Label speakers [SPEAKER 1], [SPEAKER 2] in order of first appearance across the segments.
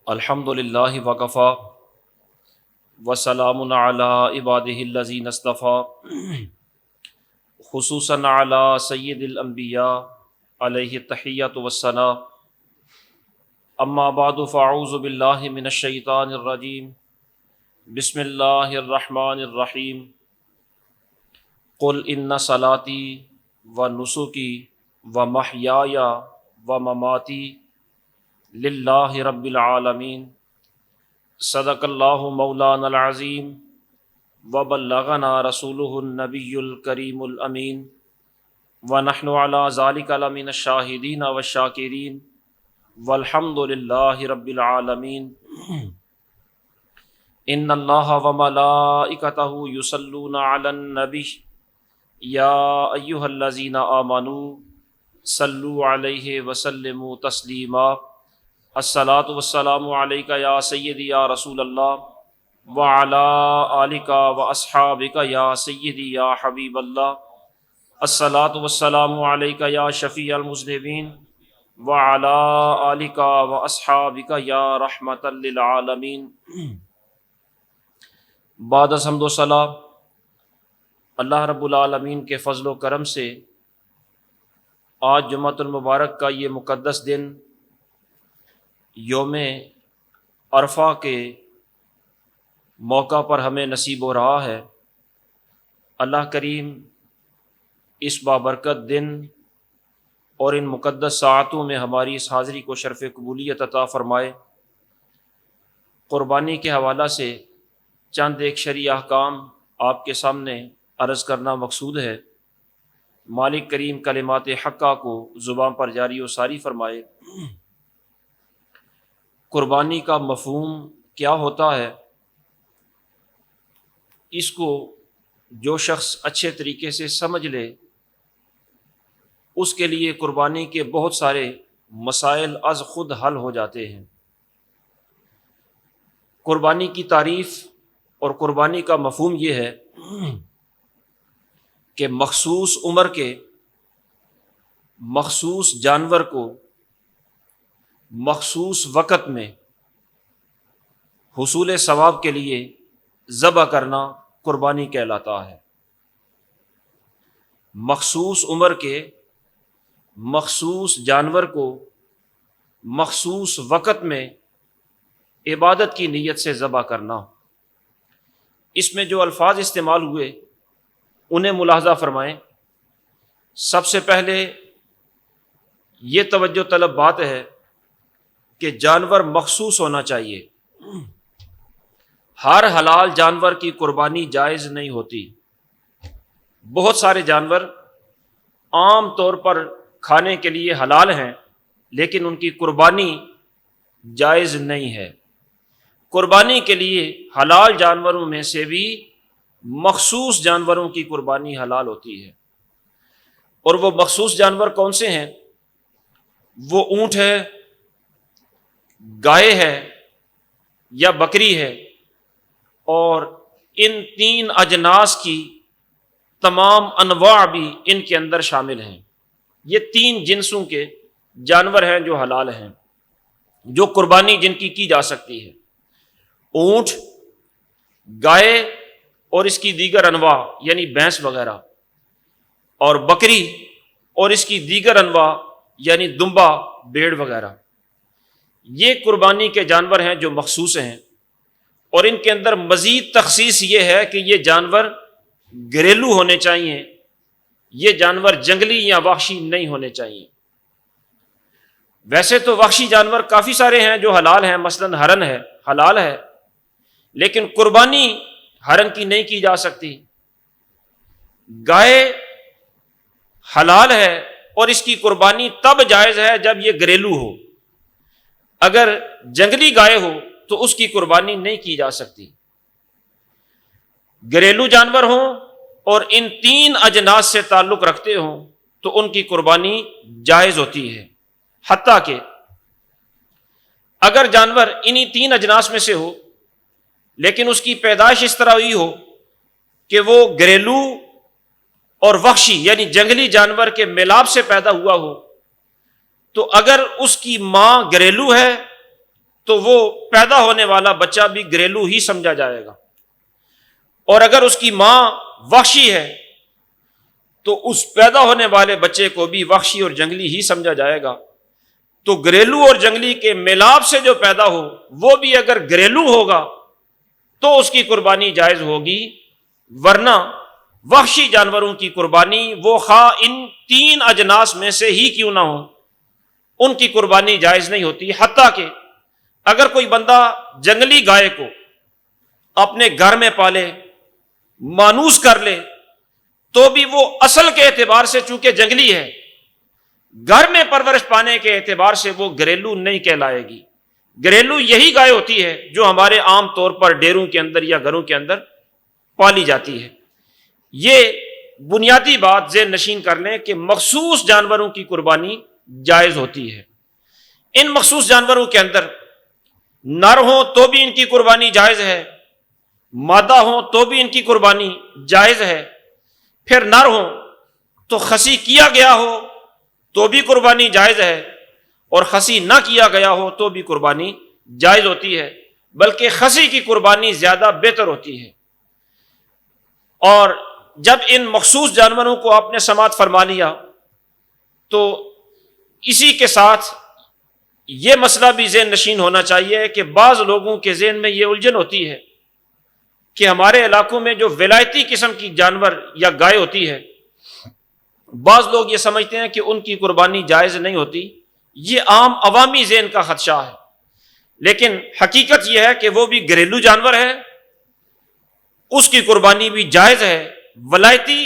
[SPEAKER 1] الحمد للہ وکفا وسلام علی عبادہ الذین اصطفیٰ خصوصاً علی سید الانبیاء علیہ التحیۃ والثناء اما بعد فاعوذ باللہ من الشیطان الرجیم بسم اللہ الرحمن الرحیم قل ان صلاتی ونسکی ومحیای ومماتی للہ رب العالمین صدق اللہ مولانا العظیم وبلغنا رسولہ النبی الکریم الامین ونحن علی ذلک لمن الشاہدین والشاکرین والحمد للہ رب العالمین ان اللہ وملائکتہ یصلون علی النبی یا ایہا الذین آمنوا صلوا علیہ وسلموا تسلیما الصلاۃ والسلام علیک یا سیدی یا رسول اللہ وعلی آلک واصحابک یا سیدی یا حبیب اللہ الصلاۃ والسلام علیک یا شفیع المذنبین وعلی آلک واصحابک یا رحمۃ للعالمین۔ بعد از حمد و ثنا اللہ رب العالمین کے فضل و کرم سے آج جمعۃ المبارک کا یہ مقدس دن یوم عرفہ کے موقع پر ہمیں نصیب ہو رہا ہے۔ اللہ کریم اس بابرکت دن اور ان مقدس ساعتوں میں ہماری اس حاضری کو شرف قبولیت عطا فرمائے۔ قربانی کے حوالہ سے چند ایک شرعی احکام آپ کے سامنے عرض کرنا مقصود ہے۔ مالک کریم کلمات حقہ کو زبان پر جاری و ساری فرمائے۔ قربانی کا مفہوم کیا ہوتا ہے، اس کو جو شخص اچھے طریقے سے سمجھ لے اس کے لیے قربانی کے بہت سارے مسائل از خود حل ہو جاتے ہیں۔ قربانی کی تعریف اور قربانی کا مفہوم یہ ہے کہ مخصوص عمر کے مخصوص جانور کو مخصوص وقت میں حصول ثواب کے لیے ذبح کرنا قربانی کہلاتا ہے۔ مخصوص عمر کے مخصوص جانور کو مخصوص وقت میں عبادت کی نیت سے ذبح کرنا۔ اس میں جو الفاظ استعمال ہوئے انہیں ملاحظہ فرمائیں۔ سب سے پہلے یہ توجہ طلب بات ہے کہ جانور مخصوص ہونا چاہیے۔ ہر حلال جانور کی قربانی جائز نہیں ہوتی۔ بہت سارے جانور عام طور پر کھانے کے لیے حلال ہیں لیکن ان کی قربانی جائز نہیں ہے۔ قربانی کے لیے حلال جانوروں میں سے بھی مخصوص جانوروں کی قربانی حلال ہوتی ہے، اور وہ مخصوص جانور کون سے ہیں؟ وہ اونٹ ہے، گائے ہے یا بکری ہے، اور ان تین اجناس کی تمام انواع بھی ان کے اندر شامل ہیں۔ یہ تین جنسوں کے جانور ہیں جو حلال ہیں، جو قربانی جن کی جا سکتی ہے۔ اونٹ، گائے اور اس کی دیگر انواع یعنی بھینس وغیرہ، اور بکری اور اس کی دیگر انواع یعنی دمبا، بھیڑ وغیرہ، یہ قربانی کے جانور ہیں جو مخصوص ہیں۔ اور ان کے اندر مزید تخصیص یہ ہے کہ یہ جانور گھریلو ہونے چاہیے، یہ جانور جنگلی یا وحشی نہیں ہونے چاہیے۔ ویسے تو وحشی جانور کافی سارے ہیں جو حلال ہیں، مثلا ہرن ہے، حلال ہے، لیکن قربانی ہرن کی نہیں کی جا سکتی۔ گائے حلال ہے اور اس کی قربانی تب جائز ہے جب یہ گھریلو ہو۔ اگر جنگلی گائے ہو تو اس کی قربانی نہیں کی جا سکتی۔ گھریلو جانور ہوں اور ان تین اجناس سے تعلق رکھتے ہوں تو ان کی قربانی جائز ہوتی ہے، حتیٰ کہ اگر جانور انہی تین اجناس میں سے ہو لیکن اس کی پیدائش اس طرح ہوئی ہو کہ وہ گھریلو اور وحشی یعنی جنگلی جانور کے میلاب سے پیدا ہوا ہو، تو اگر اس کی ماں گھریلو ہے تو وہ پیدا ہونے والا بچہ بھی گھریلو ہی سمجھا جائے گا، اور اگر اس کی ماں وحشی ہے تو اس پیدا ہونے والے بچے کو بھی وحشی اور جنگلی ہی سمجھا جائے گا۔ تو گھریلو اور جنگلی کے میلاب سے جو پیدا ہو وہ بھی اگر گھریلو ہوگا تو اس کی قربانی جائز ہوگی، ورنہ وحشی جانوروں کی قربانی وہ خواہ ان 3 اجناس میں سے ہی کیوں نہ ہو، ان کی قربانی جائز نہیں ہوتی۔ حتیٰ کہ اگر کوئی بندہ جنگلی گائے کو اپنے گھر میں پالے، مانوس کر لے، تو بھی وہ اصل کے اعتبار سے چونکہ جنگلی ہے، گھر میں پرورش پانے کے اعتبار سے وہ گھریلو نہیں کہلائے گی۔ گھریلو یہی گائے ہوتی ہے جو ہمارے عام طور پر ڈیروں کے اندر یا گھروں کے اندر پالی جاتی ہے۔ یہ بنیادی بات ذہن نشین کر لیں کہ مخصوص جانوروں کی قربانی جائز ہوتی ہے۔ ان مخصوص جانوروں کے اندر نر ہوں تو بھی ان کی قربانی جائز ہے، مادہ ہوں تو بھی ان کی قربانی جائز ہے، پھر نر ہوں تو خصی کیا گیا ہو تو بھی قربانی جائز ہے، اور خصی نہ کیا گیا ہو تو بھی قربانی جائز ہوتی ہے، بلکہ خصی کی قربانی زیادہ بہتر ہوتی ہے۔ اور جب ان مخصوص جانوروں کو آپ نے سماعت فرما لیا تو اسی کے ساتھ یہ مسئلہ بھی ذہن نشین ہونا چاہیے کہ بعض لوگوں کے ذہن میں یہ الجھن ہوتی ہے کہ ہمارے علاقوں میں جو ولایتی قسم کی جانور یا گائے ہوتی ہے، بعض لوگ یہ سمجھتے ہیں کہ ان کی قربانی جائز نہیں ہوتی۔ یہ عام عوامی ذہن کا خدشہ ہے، لیکن حقیقت یہ ہے کہ وہ بھی گھریلو جانور ہے، اس کی قربانی بھی جائز ہے۔ ولایتی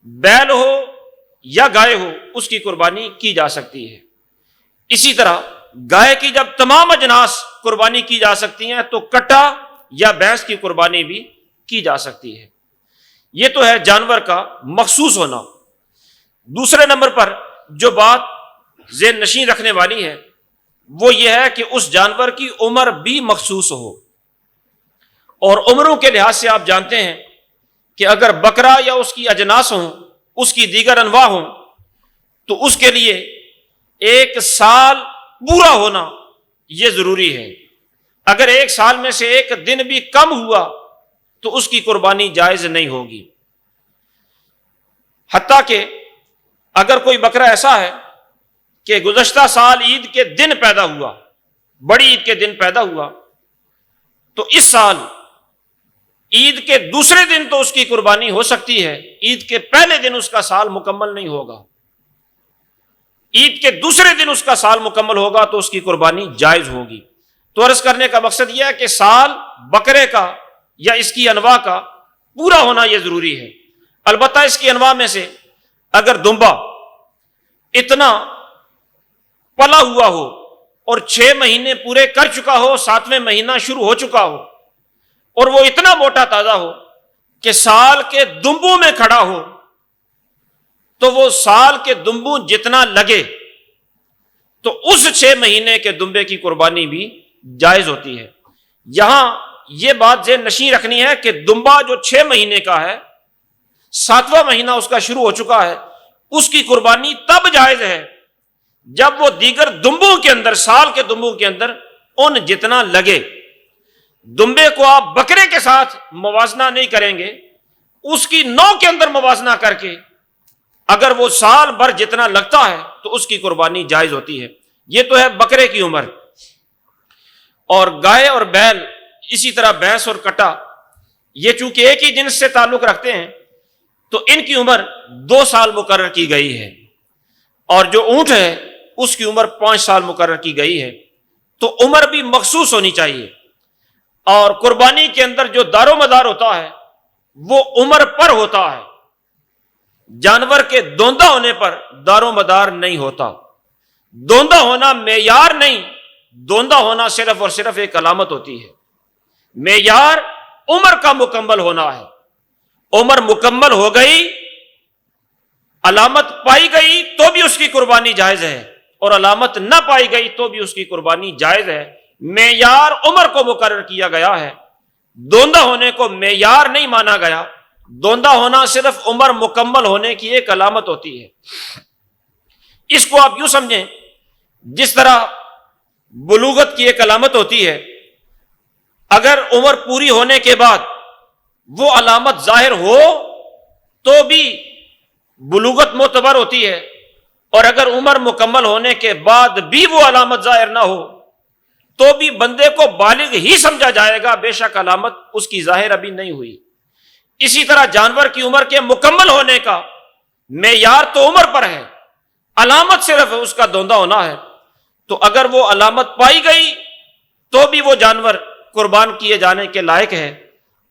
[SPEAKER 1] بیل ہو یا گائے ہو اس کی قربانی کی جا سکتی ہے۔ اسی طرح گائے کی جب تمام اجناس قربانی کی جا سکتی ہیں تو کٹا یا بھینس کی قربانی بھی کی جا سکتی ہے۔ یہ تو ہے جانور کا مخصوص ہونا۔ دوسرے نمبر پر جو بات ذہن نشین رکھنے والی ہے وہ یہ ہے کہ اس جانور کی عمر بھی مخصوص ہو، اور عمروں کے لحاظ سے آپ جانتے ہیں کہ اگر بکرا یا اس کی اجناس ہوں، اس کی دیگر انواع ہوں، تو اس کے لیے 1 سال پورا ہونا یہ ضروری ہے۔ اگر 1 سال میں سے 1 دن بھی کم ہوا تو اس کی قربانی جائز نہیں ہوگی۔ حتیٰ کہ اگر کوئی بکرا ایسا ہے کہ گزشتہ سال عید کے دن پیدا ہوا، بڑی عید کے دن پیدا ہوا، تو اس سال عید کے دوسرے دن تو اس کی قربانی ہو سکتی ہے، عید کے پہلے دن اس کا سال مکمل نہیں ہوگا۔ عید کے دوسرے دن اس کا سال مکمل ہوگا تو اس کی قربانی جائز ہوگی۔ تو عرض کرنے کا مقصد یہ ہے کہ سال بکرے کا یا اس کی انواع کا پورا ہونا یہ ضروری ہے۔ البتہ اس کی انواع میں سے اگر دمبا اتنا پلا ہوا ہو اور 6 مہینے پورے کر چکا ہو، 7واں مہینہ شروع ہو چکا ہو، اور وہ اتنا موٹا تازہ ہو کہ سال کے دمبوں میں کھڑا ہو، تو وہ سال کے دمبوں جتنا لگے تو اس 6 مہینے کے دمبے کی قربانی بھی جائز ہوتی ہے۔ یہاں یہ بات ذہن نشین رکھنی ہے کہ دمبا جو 6 مہینے کا ہے، 7واں مہینہ اس کا شروع ہو چکا ہے، اس کی قربانی تب جائز ہے جب وہ دیگر دمبوں کے اندر، سال کے دمبوں کے اندر ان جتنا لگے۔ دمبے کو آپ بکرے کے ساتھ موازنہ نہیں کریں گے، اس کی نو کے اندر موازنہ کر کے اگر وہ سال بھر جتنا لگتا ہے تو اس کی قربانی جائز ہوتی ہے۔ یہ تو ہے بکرے کی عمر۔ اور گائے اور بیل، اسی طرح بھینس اور کٹا، یہ چونکہ ایک ہی جنس سے تعلق رکھتے ہیں تو ان کی عمر 2 سال مقرر کی گئی ہے، اور جو اونٹ ہے اس کی عمر 5 سال مقرر کی گئی ہے۔ تو عمر بھی مخصوص ہونی چاہیے، اور قربانی کے اندر جو دار و مدار ہوتا ہے وہ عمر پر ہوتا ہے۔ جانور کے دوندہ ہونے پر دار و مدار نہیں ہوتا۔ دوندہ ہونا معیار نہیں، دوندہ ہونا صرف اور صرف ایک علامت ہوتی ہے۔ معیار عمر کا مکمل ہونا ہے۔ عمر مکمل ہو گئی، علامت پائی گئی تو بھی اس کی قربانی جائز ہے، اور علامت نہ پائی گئی تو بھی اس کی قربانی جائز ہے۔ معیار عمر کو مقرر کیا گیا ہے، دوندہ ہونے کو معیار نہیں مانا گیا۔ دوندہ ہونا صرف عمر مکمل ہونے کی ایک علامت ہوتی ہے۔ اس کو آپ یوں سمجھیں جس طرح بلوغت کی ایک علامت ہوتی ہے، اگر عمر پوری ہونے کے بعد وہ علامت ظاہر ہو تو بھی بلوغت معتبر ہوتی ہے، اور اگر عمر مکمل ہونے کے بعد بھی وہ علامت ظاہر نہ ہو تو بھی بندے کو بالغ ہی سمجھا جائے گا، بے شک علامت اس کی ظاہر ابھی نہیں ہوئی۔ اسی طرح جانور کی عمر کے مکمل ہونے کا معیار تو عمر پر ہے، علامت صرف اس کا دھوندا ہونا ہے، تو اگر وہ علامت پائی گئی تو بھی وہ جانور قربان کیے جانے کے لائق ہے،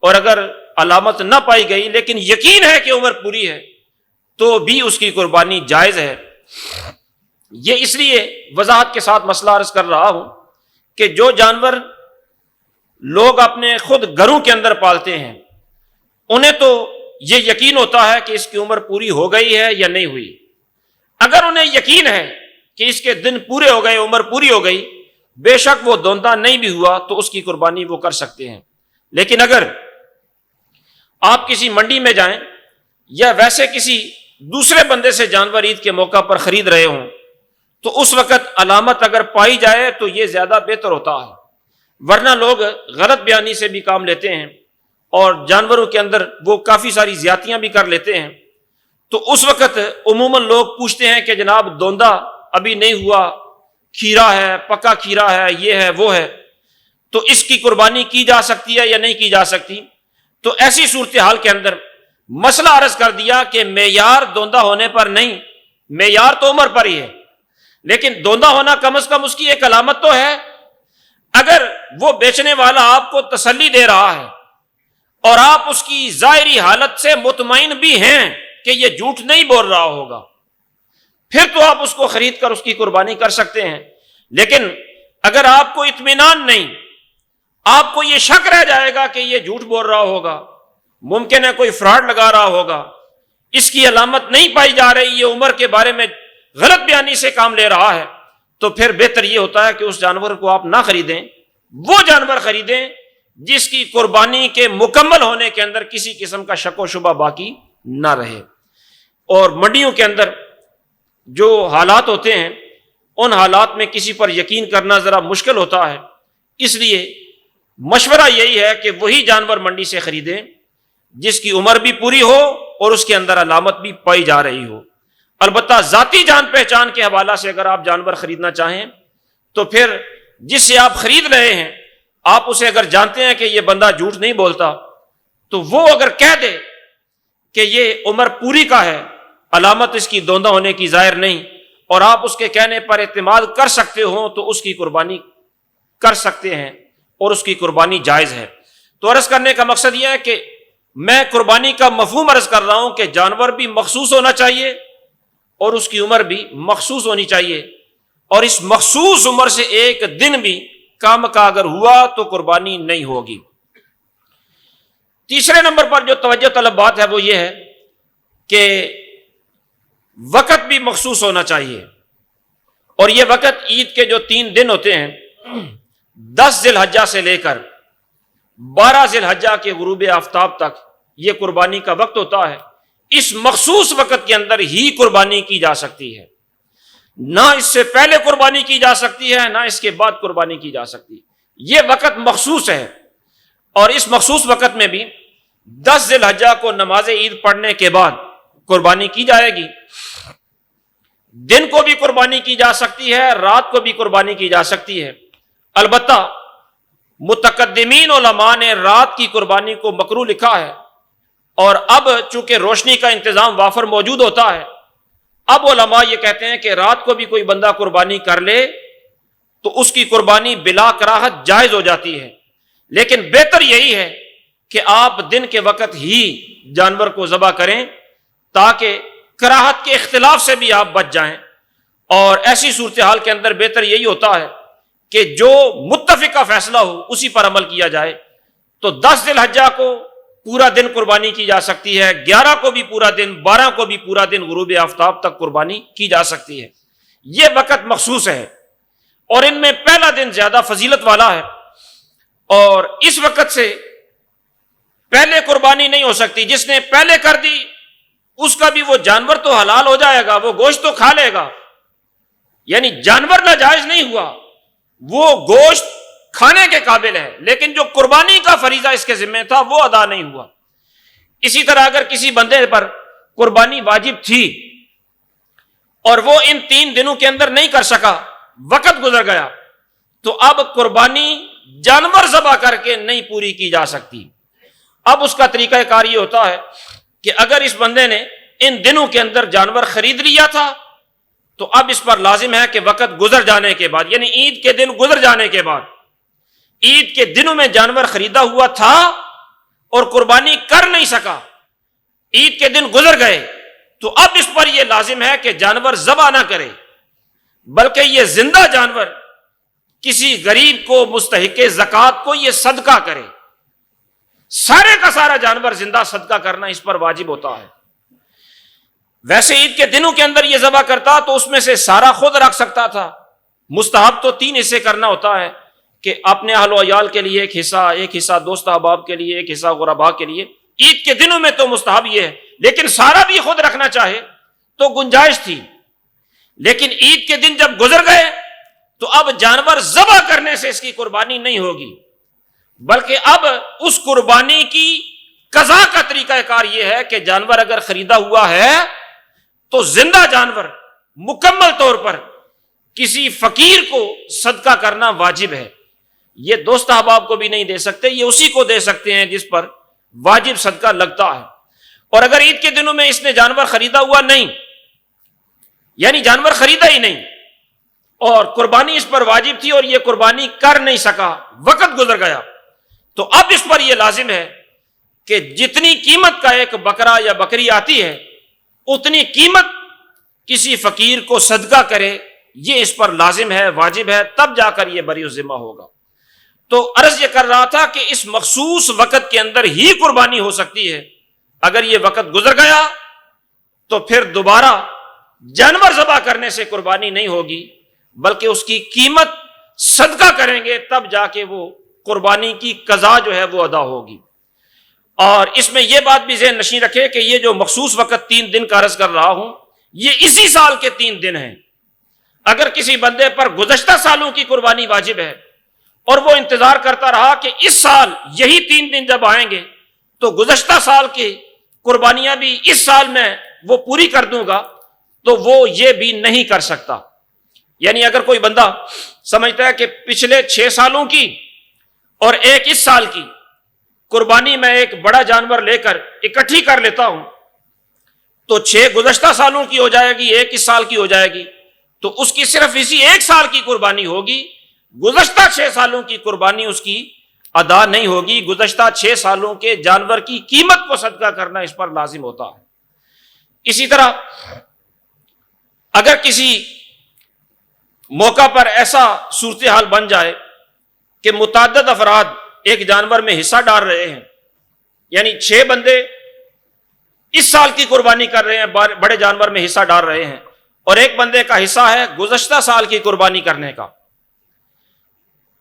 [SPEAKER 1] اور اگر علامت نہ پائی گئی لیکن یقین ہے کہ عمر پوری ہے تو بھی اس کی قربانی جائز ہے۔ یہ اس لیے وضاحت کے ساتھ مسئلہ عرض کر رہا ہوں کہ جو جانور لوگ اپنے خود گھروں کے اندر پالتے ہیں انہیں تو یہ یقین ہوتا ہے کہ اس کی عمر پوری ہو گئی ہے یا نہیں ہوئی۔ اگر انہیں یقین ہے کہ اس کے دن پورے ہو گئے، عمر پوری ہو گئی، بے شک وہ دوندا نہیں بھی ہوا تو اس کی قربانی وہ کر سکتے ہیں۔ لیکن اگر آپ کسی منڈی میں جائیں یا ویسے کسی دوسرے بندے سے جانور عید کے موقع پر خرید رہے ہوں تو اس وقت علامت اگر پائی جائے تو یہ زیادہ بہتر ہوتا ہے، ورنہ لوگ غلط بیانی سے بھی کام لیتے ہیں اور جانوروں کے اندر وہ کافی ساری زیادتیاں بھی کر لیتے ہیں۔ تو اس وقت عموماً لوگ پوچھتے ہیں کہ جناب دوندا ابھی نہیں ہوا، کھیرا ہے، پکا کھیرا ہے، یہ ہے وہ ہے، تو اس کی قربانی کی جا سکتی ہے یا نہیں کی جا سکتی؟ تو ایسی صورتحال کے اندر مسئلہ عرض کر دیا کہ معیار دوندا ہونے پر نہیں، معیار تو عمر پر ہی ہے، لیکن دوندا ہونا کم از کم اس کی ایک علامت تو ہے۔ اگر وہ بیچنے والا آپ کو تسلی دے رہا ہے اور آپ اس کی ظاہری حالت سے مطمئن بھی ہیں کہ یہ جھوٹ نہیں بول رہا ہوگا، پھر تو آپ اس کو خرید کر اس کی قربانی کر سکتے ہیں۔ لیکن اگر آپ کو اطمینان نہیں، آپ کو یہ شک رہ جائے گا کہ یہ جھوٹ بول رہا ہوگا، ممکن ہے کوئی فراڈ لگا رہا ہوگا، اس کی علامت نہیں پائی جا رہی، یہ عمر کے بارے میں غلط بیانی سے کام لے رہا ہے، تو پھر بہتر یہ ہوتا ہے کہ اس جانور کو آپ نہ خریدیں، وہ جانور خریدیں جس کی قربانی کے مکمل ہونے کے اندر کسی قسم کا شک و شبہ باقی نہ رہے۔ اور منڈیوں کے اندر جو حالات ہوتے ہیں ان حالات میں کسی پر یقین کرنا ذرا مشکل ہوتا ہے، اس لیے مشورہ یہی ہے کہ وہی جانور منڈی سے خریدیں جس کی عمر بھی پوری ہو اور اس کے اندر علامت بھی پائی جا رہی ہو۔ البتہ ذاتی جان پہچان کے حوالہ سے اگر آپ جانور خریدنا چاہیں تو پھر جس سے آپ خرید رہے ہیں آپ اسے اگر جانتے ہیں کہ یہ بندہ جھوٹ نہیں بولتا تو وہ اگر کہہ دے کہ یہ عمر پوری کا ہے، علامت اس کی دوندا ہونے کی ظاہر نہیں، اور آپ اس کے کہنے پر اعتماد کر سکتے ہوں تو اس کی قربانی کر سکتے ہیں اور اس کی قربانی جائز ہے۔ تو عرض کرنے کا مقصد یہ ہے کہ میں قربانی کا مفہوم عرض کر رہا ہوں کہ جانور بھی مخصوص ہونا چاہیے اور اس کی عمر بھی مخصوص ہونی چاہیے، اور اس مخصوص عمر سے ایک دن بھی کام کا اگر ہوا تو قربانی نہیں ہوگی۔ تیسرے نمبر پر جو توجہ طلب بات ہے وہ یہ ہے کہ وقت بھی مخصوص ہونا چاہیے، اور یہ وقت عید کے جو 3 دن ہوتے ہیں 10 ذی الحجہ سے لے کر 12 ذی الحجہ کے غروب آفتاب تک یہ قربانی کا وقت ہوتا ہے۔ اس مخصوص وقت کے اندر ہی قربانی کی جا سکتی ہے، نہ اس سے پہلے قربانی کی جا سکتی ہے نہ اس کے بعد قربانی کی جا سکتی ہے۔ یہ وقت مخصوص ہے، اور اس مخصوص وقت میں بھی 10 ذی الحجہ کو نماز عید پڑھنے کے بعد قربانی کی جائے گی۔ دن کو بھی قربانی کی جا سکتی ہے، رات کو بھی قربانی کی جا سکتی ہے۔ البتہ متقدمین علماء نے رات کی قربانی کو مکروہ لکھا ہے، اور اب چونکہ روشنی کا انتظام وافر موجود ہوتا ہے، اب علماء یہ کہتے ہیں کہ رات کو بھی کوئی بندہ قربانی کر لے تو اس کی قربانی بلا کراہت جائز ہو جاتی ہے، لیکن بہتر یہی ہے کہ آپ دن کے وقت ہی جانور کو ذبح کریں تاکہ کراہت کے اختلاف سے بھی آپ بچ جائیں۔ اور ایسی صورتحال کے اندر بہتر یہی ہوتا ہے کہ جو متفقہ فیصلہ ہو اسی پر عمل کیا جائے۔ تو 10 ذی الحجہ کو پورا دن قربانی کی جا سکتی ہے، 11 کو بھی پورا دن، 12 کو بھی پورا دن غروب آفتاب تک قربانی کی جا سکتی ہے۔ یہ وقت مخصوص ہے، اور ان میں پہلا دن زیادہ فضیلت والا ہے، اور اس وقت سے پہلے قربانی نہیں ہو سکتی۔ جس نے پہلے کر دی اس کا بھی وہ جانور تو حلال ہو جائے گا، وہ گوشت تو کھا لے گا، یعنی جانور ناجائز نہیں ہوا، وہ گوشت کھانے کے قابل ہے، لیکن جو قربانی کا فریضہ اس کے ذمہ تھا وہ ادا نہیں ہوا۔ اسی طرح اگر کسی بندے پر قربانی واجب تھی اور وہ ان 3 دنوں کے اندر نہیں کر سکا، وقت گزر گیا، تو اب قربانی جانور ذبح کر کے نہیں پوری کی جا سکتی۔ اب اس کا طریقہ کار یہ ہوتا ہے کہ اگر اس بندے نے ان دنوں کے اندر جانور خرید لیا تھا تو اب اس پر لازم ہے کہ وقت گزر جانے کے بعد، یعنی عید کے دن گزر جانے کے بعد، عید کے دنوں میں جانور خریدا ہوا تھا اور قربانی کر نہیں سکا، عید کے دن گزر گئے، تو اب اس پر یہ لازم ہے کہ جانور ذبح نہ کرے، بلکہ یہ زندہ جانور کسی غریب کو، مستحق زکوٰۃ کو یہ صدقہ کرے۔ سارے کا سارا جانور زندہ صدقہ کرنا اس پر واجب ہوتا ہے۔ ویسے عید کے دنوں کے اندر یہ ذبح کرتا تو اس میں سے سارا خود رکھ سکتا تھا۔ مستحب تو 3 حصے کرنا ہوتا ہے کہ اپنے اہل و عیال کے لیے ایک حصہ دوست احباب کے لیے، ایک حصہ غرباء کے لیے۔ عید کے دنوں میں تو مستحب یہ ہے، لیکن سارا بھی خود رکھنا چاہے تو گنجائش تھی، لیکن عید کے دن جب گزر گئے تو اب جانور ذبح کرنے سے اس کی قربانی نہیں ہوگی، بلکہ اب اس قربانی کی قضا کا طریقہ کار یہ ہے کہ جانور اگر خریدا ہوا ہے تو زندہ جانور مکمل طور پر کسی فقیر کو صدقہ کرنا واجب ہے۔ یہ دوست احباب کو بھی نہیں دے سکتے، یہ اسی کو دے سکتے ہیں جس پر واجب صدقہ لگتا ہے۔ اور اگر عید کے دنوں میں اس نے جانور خریدا ہوا نہیں، یعنی جانور خریدا ہی نہیں اور قربانی اس پر واجب تھی اور یہ قربانی کر نہیں سکا، وقت گزر گیا، تو اب اس پر یہ لازم ہے کہ جتنی قیمت کا ایک بکرا یا بکری آتی ہے اتنی قیمت کسی فقیر کو صدقہ کرے، یہ اس پر لازم ہے، واجب ہے، تب جا کر یہ بری الذمہ ہوگا۔ تو عرض یہ کر رہا تھا کہ اس مخصوص وقت کے اندر ہی قربانی ہو سکتی ہے، اگر یہ وقت گزر گیا تو پھر دوبارہ جانور ذبح کرنے سے قربانی نہیں ہوگی، بلکہ اس کی قیمت صدقہ کریں گے تب جا کے وہ قربانی کی قضا جو ہے وہ ادا ہوگی۔ اور اس میں یہ بات بھی ذہن نشین رکھے کہ یہ جو مخصوص وقت 3 دن کا عرض کر رہا ہوں یہ اسی سال کے 3 دن ہیں۔ اگر کسی بندے پر گزشتہ سالوں کی قربانی واجب ہے اور وہ انتظار کرتا رہا کہ اس سال یہی 3 دن جب آئیں گے تو گزشتہ سال کی قربانیاں بھی اس سال میں وہ پوری کر دوں گا، تو وہ یہ بھی نہیں کر سکتا۔ یعنی اگر کوئی بندہ سمجھتا ہے کہ پچھلے 6 سالوں کی اور ایک اس سال کی قربانی میں ایک بڑا جانور لے کر اکٹھی کر لیتا ہوں تو 6 گزشتہ سالوں کی ہو جائے گی، ایک اس سال کی ہو جائے گی، تو اس کی صرف اسی 1 سال کی قربانی ہوگی، گزشتہ 6 سالوں کی قربانی اس کی ادا نہیں ہوگی۔ گزشتہ 6 سالوں کے جانور کی قیمت کو صدقہ کرنا اس پر لازم ہوتا ہے۔ اسی طرح اگر کسی موقع پر ایسا صورتحال بن جائے کہ متعدد افراد ایک جانور میں حصہ ڈال رہے ہیں، یعنی 6 بندے اس سال کی قربانی کر رہے ہیں، بڑے جانور میں حصہ ڈال رہے ہیں، اور ایک بندے کا حصہ ہے گزشتہ سال کی قربانی کرنے کا،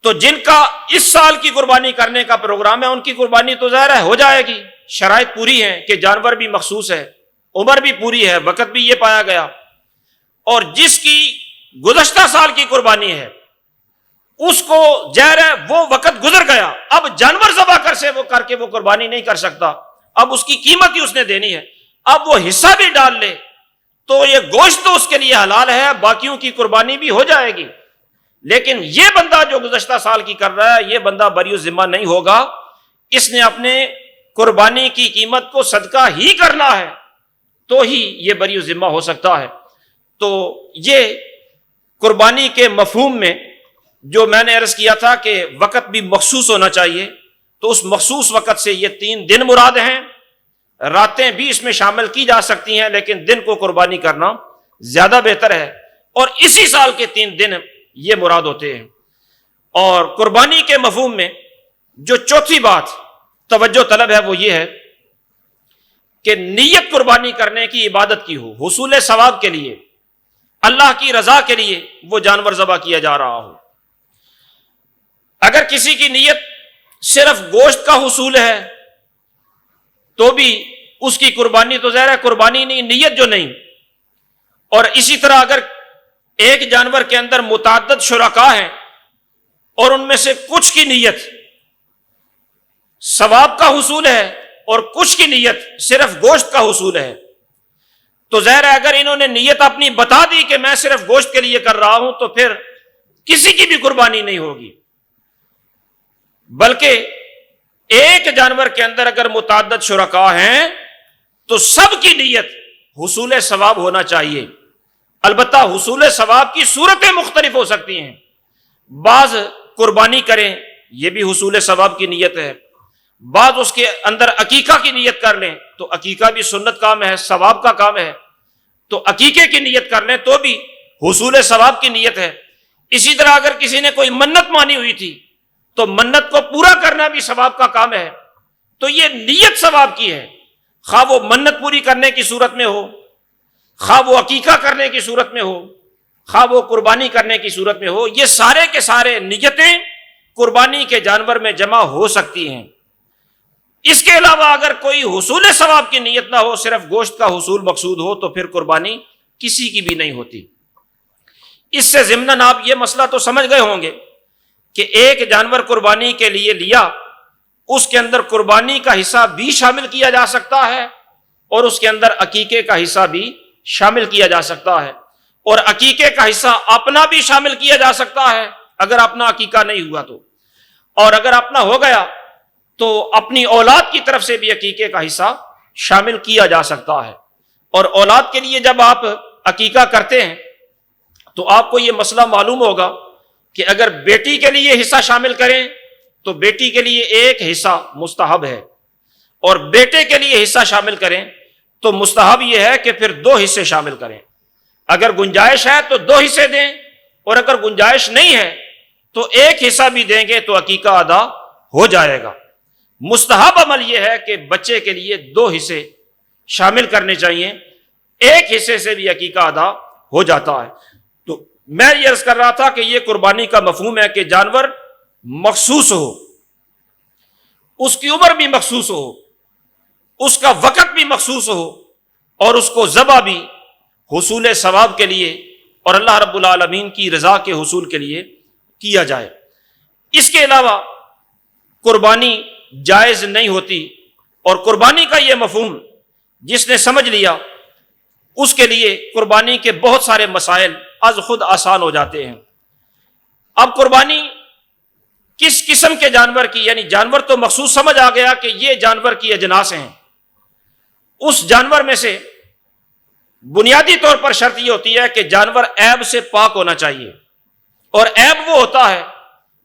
[SPEAKER 1] تو جن کا اس سال کی قربانی کرنے کا پروگرام ہے ان کی قربانی تو ظاہر ہے ہو جائے گی، شرائط پوری ہیں کہ جانور بھی مخصوص ہے، عمر بھی پوری ہے، وقت بھی یہ پایا گیا۔ اور جس کی گزشتہ سال کی قربانی ہے اس کو ظاہر ہے وہ وقت گزر گیا، اب جانور ذبح کر کے وہ قربانی نہیں کر سکتا، اب اس کی قیمت ہی اس نے دینی ہے، اب وہ حصہ بھی ڈال لے تو یہ گوشت تو اس کے لیے حلال ہے، باقیوں کی قربانی بھی ہو جائے گی، لیکن یہ بندہ جو گزشتہ سال کی کر رہا ہے یہ بندہ بری الذمہ نہیں ہوگا، اس نے اپنے قربانی کی قیمت کو صدقہ ہی کرنا ہے تو ہی یہ بری الذمہ ہو سکتا ہے۔ تو یہ قربانی کے مفہوم میں جو میں نے عرض کیا تھا کہ وقت بھی مخصوص ہونا چاہیے، تو اس مخصوص وقت سے یہ 3 دن مراد ہیں، راتیں بھی اس میں شامل کی جا سکتی ہیں لیکن دن کو قربانی کرنا زیادہ بہتر ہے، اور اسی سال کے 3 دن یہ مراد ہوتے ہیں۔ اور قربانی کے مفہوم میں جو چوتھی بات توجہ طلب ہے وہ یہ ہے کہ نیت قربانی کرنے کی عبادت کی ہو، حصول ثواب کے لیے، اللہ کی رضا کے لیے وہ جانور ذبح کیا جا رہا ہو۔ اگر کسی کی نیت صرف گوشت کا حصول ہے تو بھی اس کی قربانی تو ظاہر ہے قربانی نہیں، نیت جو نہیں۔ اور اسی طرح اگر ایک جانور کے اندر متعدد شرکاء ہیں اور ان میں سے کچھ کی نیت ثواب کا حصول ہے اور کچھ کی نیت صرف گوشت کا حصول ہے، تو ظاہر ہے اگر انہوں نے نیت اپنی بتا دی کہ میں صرف گوشت کے لیے کر رہا ہوں تو پھر کسی کی بھی قربانی نہیں ہوگی، بلکہ ایک جانور کے اندر اگر متعدد شرکاء ہیں تو سب کی نیت حصول ثواب ہونا چاہیے۔ البتہ حصول ثواب کی صورتیں مختلف ہو سکتی ہیں، بعض قربانی کریں یہ بھی حصول ثواب کی نیت ہے، بعض اس کے اندر عقیقہ کی نیت کر لیں تو عقیقہ بھی سنت کام ہے، ثواب کا کام ہے، تو عقیقے کی نیت کر لیں تو بھی حصول ثواب کی نیت ہے۔ اسی طرح اگر کسی نے کوئی منت مانی ہوئی تھی تو منت کو پورا کرنا بھی ثواب کا کام ہے، تو یہ نیت ثواب کی ہے، خواہ وہ منت پوری کرنے کی صورت میں ہو، خواہ وہ عقیقہ کرنے کی صورت میں ہو، خواہ وہ قربانی کرنے کی صورت میں ہو، یہ سارے کے سارے نیتیں قربانی کے جانور میں جمع ہو سکتی ہیں۔ اس کے علاوہ اگر کوئی حصول ثواب کی نیت نہ ہو، صرف گوشت کا حصول مقصود ہو، تو پھر قربانی کسی کی بھی نہیں ہوتی۔ اس سے ضمناً آپ یہ مسئلہ تو سمجھ گئے ہوں گے کہ ایک جانور قربانی کے لیے لیا، اس کے اندر قربانی کا حصہ بھی شامل کیا جا سکتا ہے اور اس کے اندر عقیقے کا حصہ بھی شامل کیا جا سکتا ہے، اور عقیقے کا حصہ اپنا بھی شامل کیا جا سکتا ہے اگر اپنا عقیقہ نہیں ہوا تو، اور اگر اپنا ہو گیا تو اپنی اولاد کی طرف سے بھی عقیقے کا حصہ شامل کیا جا سکتا ہے۔ اور اولاد کے لیے جب آپ عقیقہ کرتے ہیں تو آپ کو یہ مسئلہ معلوم ہوگا کہ اگر بیٹی کے لیے حصہ شامل کریں تو بیٹی کے لیے ایک حصہ مستحب ہے، اور بیٹے کے لیے حصہ شامل کریں تو مستحب یہ ہے کہ پھر 2 حصے شامل کریں۔ اگر گنجائش ہے تو 2 حصے دیں، اور اگر گنجائش نہیں ہے تو 1 حصہ بھی دیں گے تو عقیقہ ادا ہو جائے گا۔ مستحب عمل یہ ہے کہ بچے کے لیے 2 حصے شامل کرنے چاہیے، 1 حصے سے بھی عقیقہ ادا ہو جاتا ہے۔ تو میں یہ عرض کر رہا تھا کہ یہ قربانی کا مفہوم ہے کہ جانور مخصوص ہو، اس کی عمر بھی مخصوص ہو، اس کا وقت بھی مخصوص ہو، اور اس کو ذبح بھی حصول ثواب کے لیے اور اللہ رب العالمین کی رضا کے حصول کے لیے کیا جائے۔ اس کے علاوہ قربانی جائز نہیں ہوتی، اور قربانی کا یہ مفہوم جس نے سمجھ لیا اس کے لیے قربانی کے بہت سارے مسائل از خود آسان ہو جاتے ہیں۔ اب قربانی کس قسم کے جانور کی، یعنی جانور تو مخصوص سمجھ آ گیا کہ یہ جانور کی اجناس ہیں، اس جانور میں سے بنیادی طور پر شرط یہ ہوتی ہے کہ جانور عیب سے پاک ہونا چاہیے، اور عیب وہ ہوتا ہے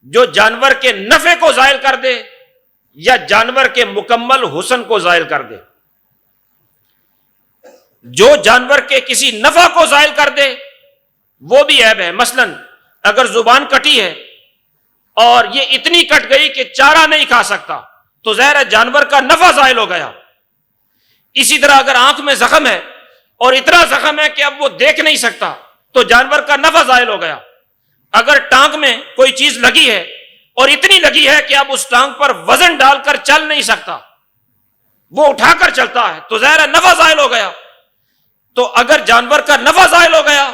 [SPEAKER 1] جو جانور کے نفع کو زائل کر دے یا جانور کے مکمل حسن کو زائل کر دے۔ جو جانور کے کسی نفع کو زائل کر دے وہ بھی عیب ہے، مثلا اگر زبان کٹی ہے اور یہ اتنی کٹ گئی کہ چارہ نہیں کھا سکتا تو ظاہر ہے جانور کا نفع زائل ہو گیا۔ اسی طرح اگر آنکھ میں زخم ہے اور اتنا زخم ہے کہ اب وہ دیکھ نہیں سکتا تو جانور کا نفع زائل ہو گیا۔ اگر ٹانگ میں کوئی چیز لگی ہے اور اتنی لگی ہے کہ اب اس ٹانگ پر وزن ڈال کر چل نہیں سکتا، وہ اٹھا کر چلتا ہے تو ظاہر ہے نفع زائل ہو گیا۔ تو اگر جانور کا نفع زائل ہو گیا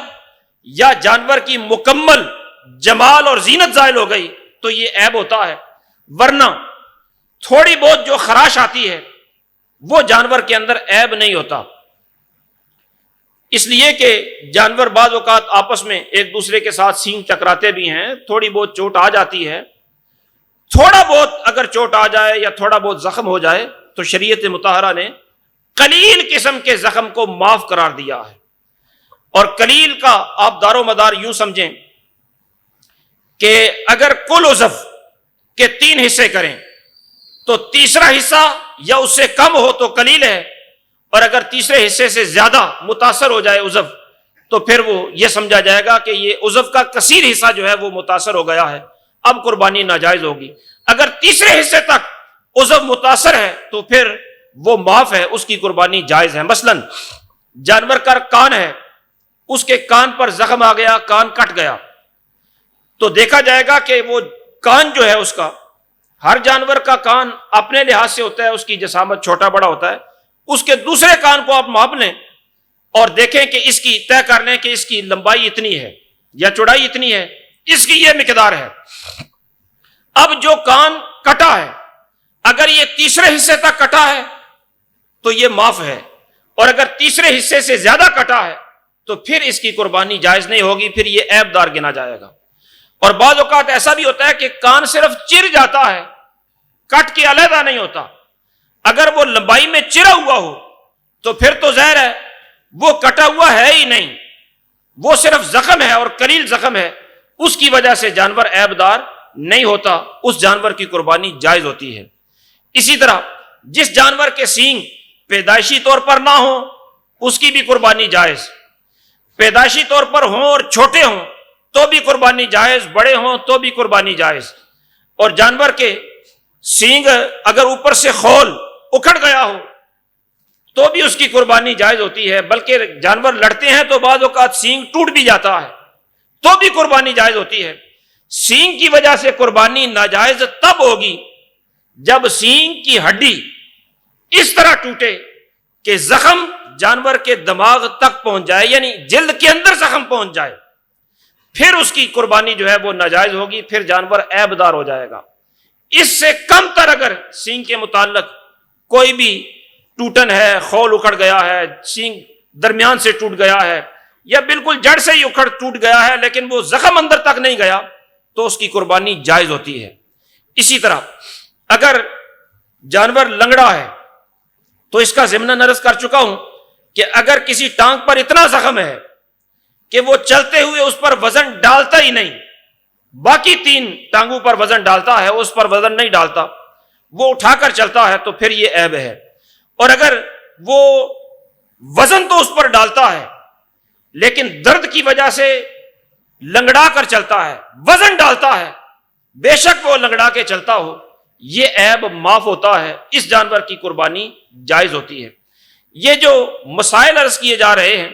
[SPEAKER 1] یا جانور کی مکمل جمال اور زینت زائل ہو گئی تو یہ عیب ہوتا ہے، ورنہ تھوڑی بہت جو خراش آتی ہے وہ جانور کے اندر عیب نہیں ہوتا۔ اس لیے کہ جانور بعض اوقات آپس میں ایک دوسرے کے ساتھ سینگ ٹکراتے بھی ہیں، تھوڑی بہت چوٹ آ جاتی ہے، تھوڑا بہت اگر چوٹ آ جائے یا تھوڑا بہت زخم ہو جائے تو شریعت مطہرہ نے قلیل قسم کے زخم کو معاف قرار دیا ہے۔ اور قلیل کا آپ دار و مدار یوں سمجھیں کہ اگر کل عضو کے 3 حصے کریں تو تیسرا حصہ یا اس سے کم ہو تو قلیل ہے، اور اگر تیسرے حصے سے زیادہ متاثر ہو جائے عضو تو پھر وہ یہ سمجھا جائے گا کہ یہ عضو کا کثیر حصہ جو ہے وہ متاثر ہو گیا ہے، اب قربانی ناجائز ہوگی۔ اگر تیسرے حصے تک عضو متاثر ہے تو پھر وہ معاف ہے، اس کی قربانی جائز ہے۔ مثلا جانور کا کان ہے، اس کے کان پر زخم آ گیا، کان کٹ گیا، تو دیکھا جائے گا کہ وہ کان جو ہے اس کا، ہر جانور کا کان اپنے لحاظ سے ہوتا ہے، اس کی جسامت چھوٹا بڑا ہوتا ہے، اس کے دوسرے کان کو آپ ماپ لیں اور دیکھیں کہ اس کی طے کر لیں کہ اس کی لمبائی اتنی ہے یا چوڑائی اتنی ہے، اس کی یہ مقدار ہے، اب جو کان کٹا ہے، اگر یہ تیسرے حصے تک کٹا ہے تو یہ معاف ہے، اور اگر تیسرے حصے سے زیادہ کٹا ہے تو پھر اس کی قربانی جائز نہیں ہوگی، پھر یہ عیب دار گنا جائے گا۔ اور بعض اوقات ایسا بھی ہوتا ہے کہ کان صرف چر جاتا ہے، کٹ کے علیحدہ نہیں ہوتا، اگر وہ لمبائی میں چرا ہوا ہو تو پھر تو ظاہر ہے وہ کٹا ہوا ہے ہی نہیں، وہ صرف زخم ہے اور قلیل زخم ہے، اس کی وجہ سے جانور عیب دار نہیں ہوتا، اس جانور کی قربانی جائز ہوتی ہے۔ اسی طرح جس جانور کے سینگ پیدائشی طور پر نہ ہوں اس کی بھی قربانی جائز، پیدائشی طور پر ہوں اور چھوٹے ہوں تو بھی قربانی جائز، بڑے ہوں تو بھی قربانی جائز۔ اور جانور کے سینگ اگر اوپر سے خول اکھڑ گیا ہو تو بھی اس کی قربانی جائز ہوتی ہے، بلکہ جانور لڑتے ہیں تو بعض اوقات سینگ ٹوٹ بھی جاتا ہے تو بھی قربانی جائز ہوتی ہے۔ سینگ کی وجہ سے قربانی ناجائز تب ہوگی جب سینگ کی ہڈی اس طرح ٹوٹے کہ زخم جانور کے دماغ تک پہنچ جائے، یعنی جلد کے اندر زخم پہنچ جائے، پھر اس کی قربانی جو ہے وہ ناجائز ہوگی، پھر جانور عیب دار ہو جائے گا۔ اس سے کم تر اگر سینگ کے متعلق کوئی بھی ٹوٹن ہے، خول اکھڑ گیا ہے، سینگ درمیان سے ٹوٹ گیا ہے، یا بالکل جڑ سے ہی ٹوٹ گیا ہے لیکن وہ زخم اندر تک نہیں گیا تو اس کی قربانی جائز ہوتی ہے۔ اسی طرح اگر جانور لنگڑا ہے تو اس کا ضمن عرض کر چکا ہوں کہ اگر کسی ٹانگ پر اتنا زخم ہے کہ وہ چلتے ہوئے اس پر وزن ڈالتا ہی نہیں، باقی 3 ٹانگوں پر وزن ڈالتا ہے، اس پر وزن نہیں ڈالتا، وہ اٹھا کر چلتا ہے تو پھر یہ عیب ہے۔ اور اگر وہ وزن تو اس پر ڈالتا ہے لیکن درد کی وجہ سے لنگڑا کر چلتا ہے، وزن ڈالتا ہے، بے شک وہ لنگڑا کے چلتا ہو، یہ عیب معاف ہوتا ہے، اس جانور کی قربانی جائز ہوتی ہے۔ یہ جو مسائل عرض کیے جا رہے ہیں،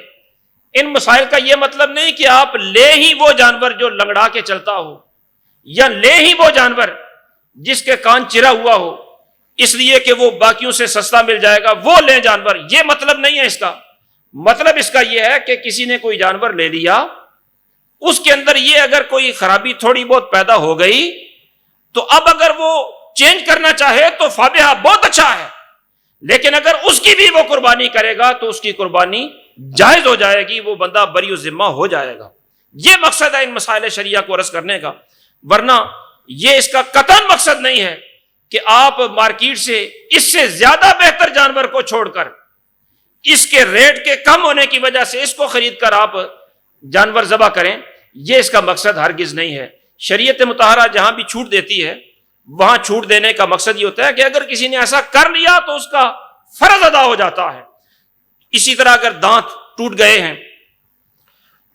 [SPEAKER 1] ان مسائل کا یہ مطلب نہیں کہ آپ لے ہی وہ جانور جو لنگڑا کے چلتا ہو، یا لے ہی وہ جانور جس کے کان چرا ہوا ہو اس لیے کہ وہ باقیوں سے سستا مل جائے گا وہ لیں جانور، یہ مطلب نہیں ہے اس کا۔ مطلب اس کا یہ ہے کہ کسی نے کوئی جانور لے لیا، اس کے اندر یہ اگر کوئی خرابی تھوڑی بہت پیدا ہو گئی تو اب اگر وہ چینج کرنا چاہے تو فابہہ، بہت اچھا ہے، لیکن اگر اس کی بھی وہ قربانی کرے گا تو اس کی قربانی جائز ہو جائے گی، وہ بندہ بری الذمہ ہو جائے گا۔ یہ مقصد ہے ان مسائل شریعہ کو عرض کرنے کا، ورنہ یہ اس کا قطعاً مقصد نہیں ہے کہ آپ مارکیٹ سے اس سے زیادہ بہتر جانور کو چھوڑ کر اس کے ریٹ کے کم ہونے کی وجہ سے اس کو خرید کر آپ جانور ذبح کریں، یہ اس کا مقصد ہرگز نہیں ہے۔ شریعت مطہرہ جہاں بھی چھوٹ دیتی ہے وہاں چھوٹ دینے کا مقصد یہ ہوتا ہے کہ اگر کسی نے ایسا کر لیا تو اس کا فرض ادا ہو جاتا ہے۔ اسی طرح اگر دانت ٹوٹ گئے ہیں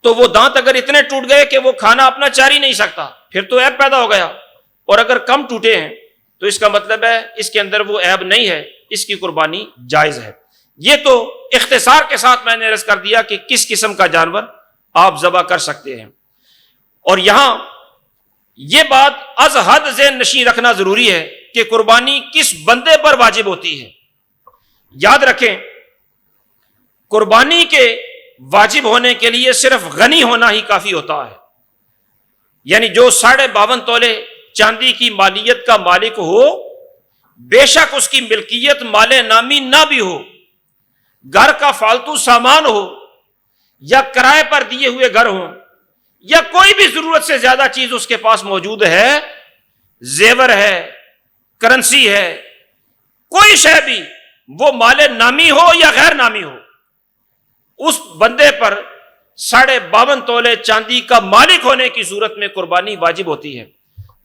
[SPEAKER 1] تو وہ دانت اگر اتنے ٹوٹ گئے کہ وہ کھانا اپنا چار ہی نہیں سکتا پھر تو عیب پیدا ہو گیا، اور اگر کم ٹوٹے ہیں تو اس کا مطلب ہے اس کے اندر وہ عیب نہیں ہے، اس کی قربانی جائز ہے۔ یہ تو اختصار کے ساتھ میں نے عرض کر دیا کہ کس قسم کا جانور آپ ذبح کر سکتے ہیں، اور یہاں یہ بات از حد ذہن نشین رکھنا ضروری ہے کہ قربانی کس بندے پر واجب ہوتی ہے۔ یاد رکھیں قربانی کے واجب ہونے کے لیے صرف غنی ہونا ہی کافی ہوتا ہے، یعنی جو 52.5 تولے چاندی کی مالیت کا مالک ہو، بے شک اس کی ملکیت مال نامی نہ بھی ہو، گھر کا فالتو سامان ہو یا کرائے پر دیے ہوئے گھر ہوں یا کوئی بھی ضرورت سے زیادہ چیز اس کے پاس موجود ہے، زیور ہے، کرنسی ہے، کوئی شے بھی، وہ مال نامی ہو یا غیر نامی ہو، اس بندے پر 52.5 تولے چاندی کا مالک ہونے کی صورت میں قربانی واجب ہوتی ہے۔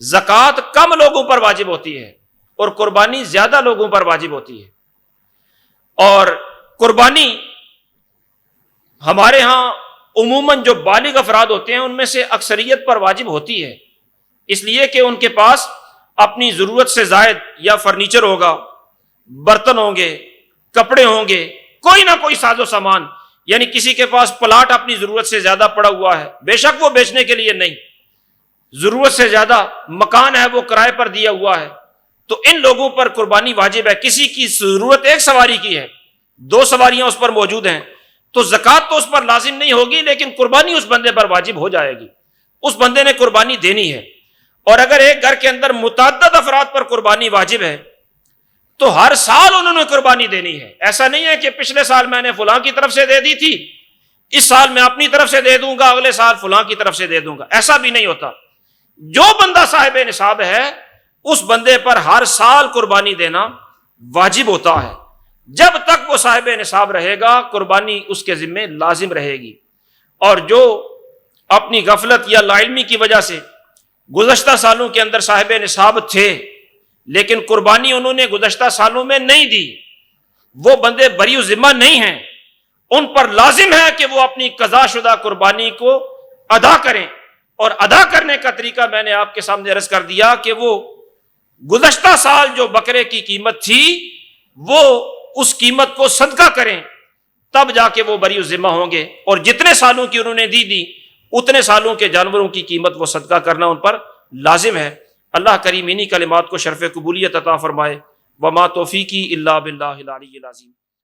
[SPEAKER 1] زکوٰۃ کم لوگوں پر واجب ہوتی ہے اور قربانی زیادہ لوگوں پر واجب ہوتی ہے، اور قربانی ہمارے ہاں عموماً جو بالغ افراد ہوتے ہیں ان میں سے اکثریت پر واجب ہوتی ہے، اس لیے کہ ان کے پاس اپنی ضرورت سے زائد یا فرنیچر ہوگا، برتن ہوں گے، کپڑے ہوں گے، کوئی نہ کوئی ساز و سامان، یعنی کسی کے پاس پلاٹ اپنی ضرورت سے زیادہ پڑا ہوا ہے، بے شک وہ بیچنے کے لیے نہیں، ضرورت سے زیادہ مکان ہے وہ کرائے پر دیا ہوا ہے، تو ان لوگوں پر قربانی واجب ہے۔ کسی کی ضرورت 1 سواری کی ہے، 2 سواریاں اس پر موجود ہیں تو زکوٰۃ تو اس پر لازم نہیں ہوگی لیکن قربانی اس بندے پر واجب ہو جائے گی، اس بندے نے قربانی دینی ہے۔ اور اگر ایک گھر کے اندر متعدد افراد پر قربانی واجب ہے تو ہر سال انہوں نے قربانی دینی ہے. ایسا نہیں ہے کہ پچھلے سال میں نے فلاں کی طرف سے دے دی تھی، اس سال میں اپنی طرف سے دے دوں گا، اگلے سال فلاں کی طرف سے دے دوں گا. ایسا بھی نہیں ہوتا. جو بندہ صاحب نصاب ہے اس بندے پر ہر سال قربانی دینا واجب ہوتا ہے. جب تک وہ صاحب نصاب رہے گا قربانی اس کے ذمے لازم رہے گی. اور جو اپنی غفلت یا لا علمی کی وجہ سے گزشتہ سالوں کے اندر صاحب نصاب تھے لیکن قربانی انہوں نے گزشتہ سالوں میں نہیں دی، وہ بندے بری ذمہ نہیں ہیں. ان پر لازم ہے کہ وہ اپنی قضا شدہ قربانی کو ادا کریں. اور ادا کرنے کا طریقہ میں نے آپ کے سامنے عرض کر دیا کہ وہ گزشتہ سال جو بکرے کی قیمت تھی وہ اس قیمت کو صدقہ کریں، تب جا کے وہ بری ذمہ ہوں گے. اور جتنے سالوں کی انہوں نے دی اتنے سالوں کے جانوروں کی قیمت وہ صدقہ کرنا ان پر لازم ہے. اللہ کریم انہی کلمات کو شرف قبولیت عطا فرمائے. وما توفیقی الا باللہ العلی العظیم.